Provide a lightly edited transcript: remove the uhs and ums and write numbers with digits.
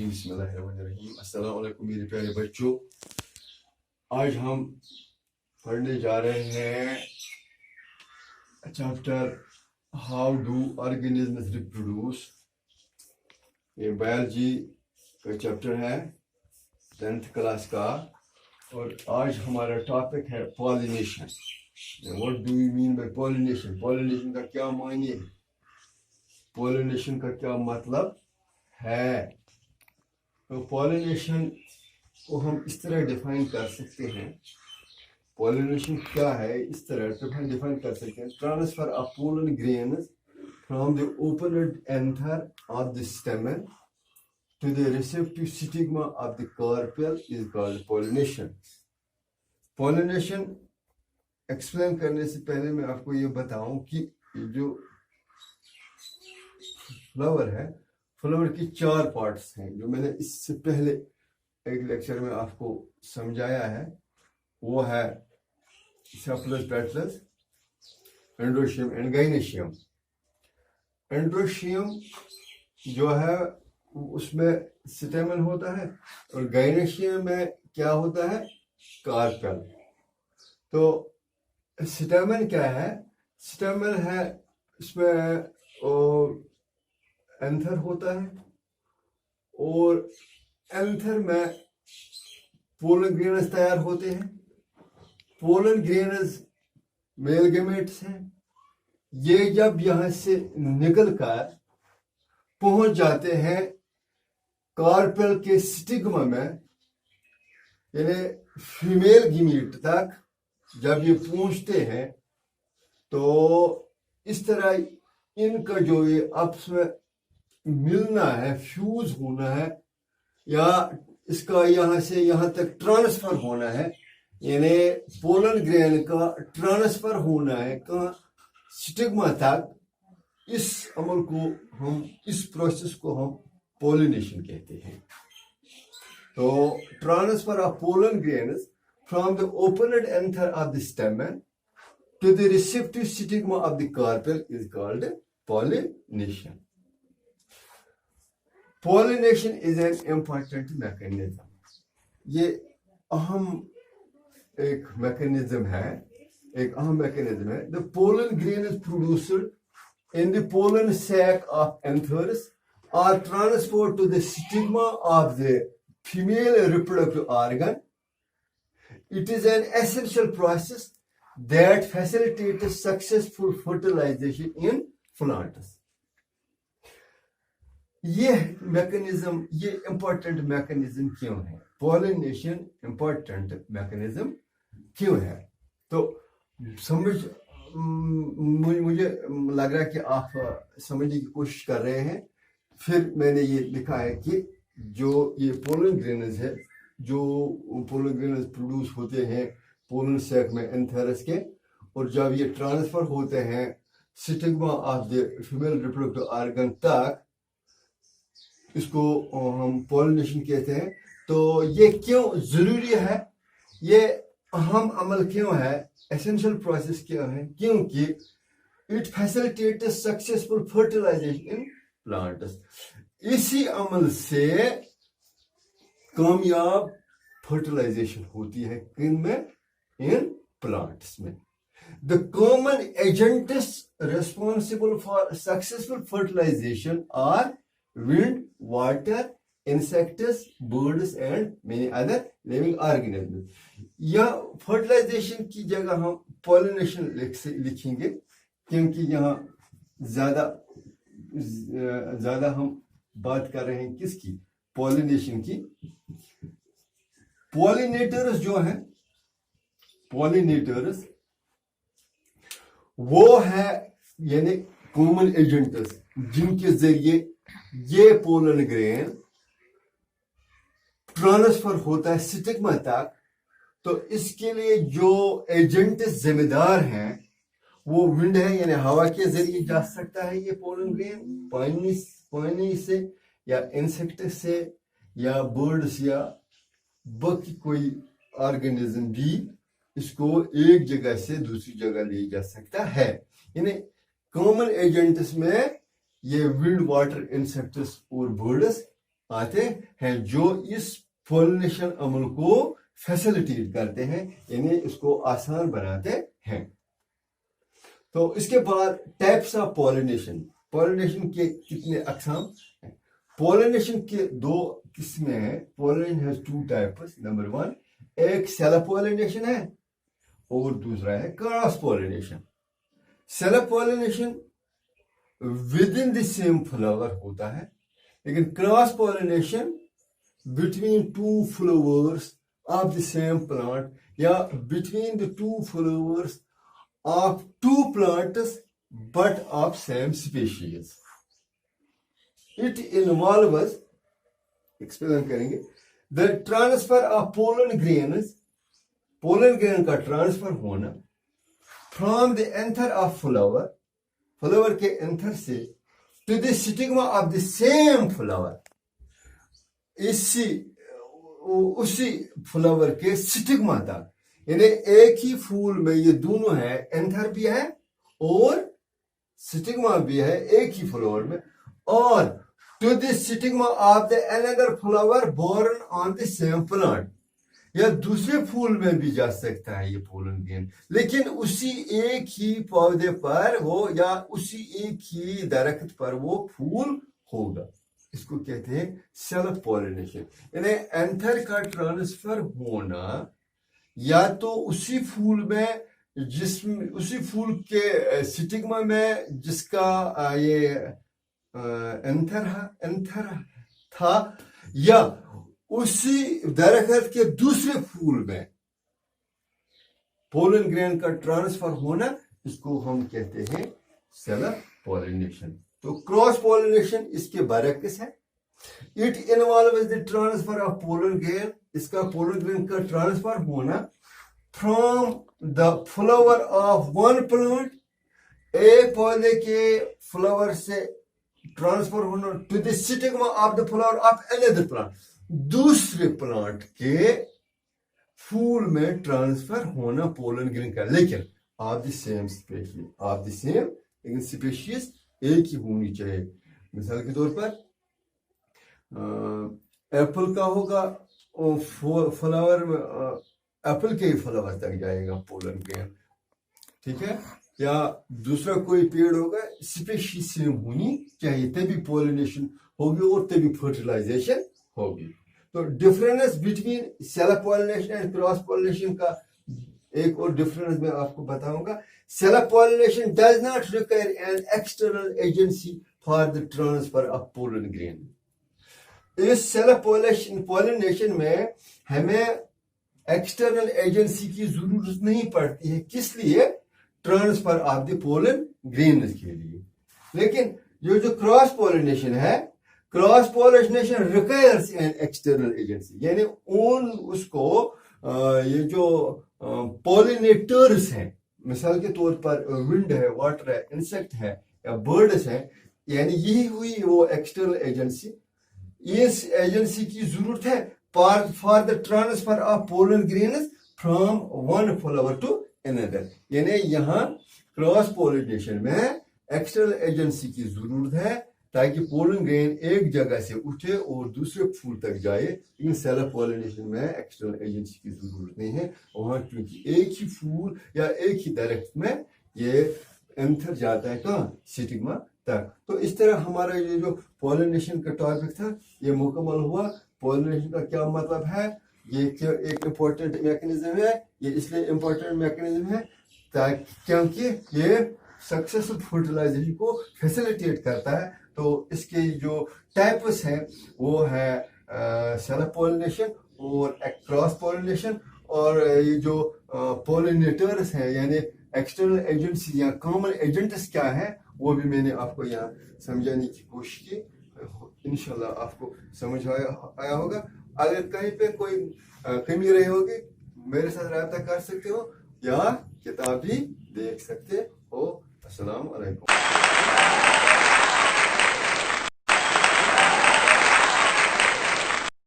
बिस्मिल्लाहिर्रहमानिर्रहीम। अस्सलाम वालेकुम मेरे प्यारे बच्चों। आज हम पढ़ने जा रहे हैं chapter how do organisms reproduce. ये बायोलॉजी का चैप्टर है 10th क्लास का, और आज हमारा टॉपिक है pollination. What do you mean by pollination? Pollination का क्या मायने है? पॉलिनेशन का क्या मतलब है? तो पॉलिनेशन को हम इस तरह डिफाइन कर सकते हैं। पॉलिनेशन क्या है, इस तरह डिफाइन कर सकते हैं। Transfer of pollen grains from the opened anther of the stamen to the receptive stigma of the carpel is called pollination. Pollination explain करने से पहले मैं आपको ये बताऊं कि जो फ्लावर है, फ्लावर की 4 पार्ट्स हैं, जो मैंने इससे पहले एक लेक्चर में आपको समझाया है। वो है sepals, petals, androecium and gynoecium. Androecium जो है उसमें स्टेमन होता है, और गाइनेशियम में क्या होता है? कार्पेल। तो स्टेमन क्या है? स्टेमन है, इसमें एंथर होता है, और एंथर में पोलन ग्रेन्स तैयार होते हैं। पोलन ग्रेन्स मेल गेमेट्स हैं। ये जब यहां से निकलकर पहुंच जाते हैं कार्पेल के स्टिग्मा में, यानी फीमेल गीमीट तक जब ये पहुंचते हैं, तो इस तरह इनका जो ये आपस में मिलना है, फ्यूज होना है, या इसका यहां से यहां तक ट्रांसफर होना है, यानी पोलन ग्रेन का ट्रांसफर होना है कहाँ? स्टिग्मा तक। इस अमल को हम, इस प्रोसेस को हम पॉलिनेशन कहते हैं। तो transfer of pollen grains from the opened anther of the stamen to the receptive stigma of the carpel is called pollination. Pollination is an important mechanism. ये अहम एक मैकेनिज्म है, एक अहम मैकेनिज्म है। The pollen grain is produced in the pollen sac of anthers are transport to the stigma of the female reproductive organ. It is an essential process that facilitates successful fertilization in plants. ये mechanism, ये important mechanism क्यों है? Pollination important mechanism क्यों है? तो मुझे लग रहा है कि आप समझने की कोशिश कर रहे हैं। फिर मैंने ये लिखा है कि जो ये पोलन ग्रेन्स है, जो पोलन ग्रेन्स प्रोड्यूस होते हैं पोलन सैक में एंथेरस के, और जब ये ट्रांसफर होते हैं stigma of the female reproductive organ तक, इसको हम पॉलिनेशन कहते हैं। तो ये क्यों जरूरी है? ये अहम अमल क्यों है? एसेंशियल प्रोसेस क्यों है? क्योंकि it facilitates successful fertilisation in plants. इसी अमल से कामयाब फर्टिलाइजेशन होती है किन में? इन प्लांट्स में। The common agents responsible for successful fertilisation are wind, water, insects, birds and many other living organisms. या फर्टिलाइजेशन की जगह हम पॉलिनेशन लिखेंगे, क्योंकि यहाँ ज्यादा हम बात कर रहे हैं किसकी? पॉलिनेशन की। पॉलिनेटर्स जो हैं, पॉलिनेटर्स वो है यानी कॉमन एजेंट्स जिनके जरिए ये पोलन ग्रेन ट्रांसफर होता है स्टिग्मा तक। तो इसके लिए जो एजेंट जिम्मेदार हैं वो विंड है, यानी हवा के जरिए जा सकता है ये पोलन ग्रेन, पानी से या इंसेक्ट से या बर्ड्स या बाकी कोई ऑर्गेनिज्म भी इसको एक जगह से दूसरी जगह ले जा सकता है। यानी कॉमन एजेंट्स में ये विंड, वाटर, इंसेक्ट्स और बर्ड्स आते हैं जो इस पॉलिनेशन अमल को फैसिलिटेट करते हैं, यानी इसको आसान बनाते हैं। तो इसके बाद टाइप्स ऑफ पॉलिनेशन। पॉलिनेशन के कितने अकसाम हैं? पॉलिनेशन के दो किस्में हैं। Pollination has two types. Number one, एक सेल्फ पॉलिनेशन है और दूसरा है cross pollination. Self pollination within the same flower होता है, लेकिन cross pollination between two flowers of the same plant या between the two flowers of two plants but of same species. It involves, explain करेंगे, the transfer of pollen grains, pollen grain का transfer होना from the anther of flower, flower के anther से to the stigma of the same flower, उसी flower के stigma तक। यानी एक ही फूल में ये दोनों है, एंथर भी है और स्टिग्मा भी है एक ही फ्लावर में, और to the stigma of the another flower borne on the same plant, या दूसरे फूल में भी जा सकता है ये पोलन ग्रेन, लेकिन उसी एक ही पौधे पर हो या उसी एक ही दरख्त पर वो फूल होगा। इसको कहते हैं सेल्फ पॉलिनेशन। यानी एंथर का ट्रांसफर होना या तो उसी फूल में, जिसमें उसी फूल के स्टिग्मा में जिसका ये एंथर था, या उसी दरख्त के दूसरे फूल में पोलन ग्रेन का ट्रांसफर होना, इसको हम कहते हैं सेल्फ पॉलिनेशन। तो क्रॉस पॉलिनेशन इसके बरक्स है। It involves the transfer of pollen grain, इसका पोलन ग्रेन का ट्रांसफर होना from the flower of one plant, एक पौधे के फ्लावर से ट्रांसफर होना to the stigma of the flower of another plant, दूसरे प्लांट के फूल में ट्रांसफर होना पोलन ग्रेन का, लेकिन of the same species, of the same, लेकिन स्पीशीज एक ही होनी चाहिए। मिसाल के तौर पर एप्पल का होगा फ्लावर में, एप्पल के फ्लावर तक जाएगा पोलन ग्रेन, ठीक है, या दूसरा कोई पेड़ होगा, स्पीशीज सेम होनी चाहिए, तभी पॉलिनेशन होगी और तभी फर्टिलाइजेशन होगी। तो difference between self pollination and cross pollination का एक और डिफरेंस मैं आपको बताऊंगा। Self pollination does not require an external agency for the transfer of pollen grain. इस सेल्फ पॉलिनेशन में हमें एक्सटर्नल एजेंसी की जरूरत नहीं पड़ती है, किस लिए? Transfer of the pollen grain के लिए। लेकिन जो क्रॉस पॉलिनेशन है, cross pollination requires an external agency, यानी उन उसको ये जो पॉलिनेटर्स हैं, मिसाल के तौर पर विंड है, वाटर है, इंसेक्ट है या बर्ड्स हैं, यानी यही हुई वो एक्सटर्नल एजेंसी। इस एजेंसी की जरूरत है for the transfer of pollen grains from one flower to another. यानी यहाँ क्रॉस पॉलिनेशन में एक्सटर्नल एजेंसी की जरूरत है ताकि पोलन ग्रेन एक जगह से उठे और दूसरे फूल तक जाए। लेकिन सेल्फ पॉलिनेशन में एक्सटर्नल एजेंसी की जरूरत नहीं है वहां, क्योंकि एक ही फूल या एक ही दरख्त में ये एंथर जाता है कहाँ? स्टिग्मा तक। तो इस तरह हमारा ये जो पॉलिनेशन का टॉपिक था ये मुकम्मल हुआ। पॉलिनेशन का क्या मतलब है? ये एक इम्पोर्टेंट मैकेनिज्म है। ये इसलिए इम्पोर्टेंट मैकेनिज्म है ताकि क्योंकि ये सक्सेसफुल फर्टिलाइजेशन को फैसिलिटेट करता है। तो इसके जो टाइप्स हैं वो है सेल्फ पॉलिनेशन और क्रॉस पॉलिनेशन, और ये जो पॉलिनेटर्स हैं यानी एक्सटर्नल एजेंसी या कॉमन एजेंट्स क्या है वो भी मैंने आपको यहाँ समझाने की कोशिश की। इंशाल्लाह आपको समझ आया होगा। अगर कहीं पे कोई कमी रही होगी मेरे साथ राब्ता कर सकते हो या किताब भी देख सकते हो। अस्सलाम वालेकुम।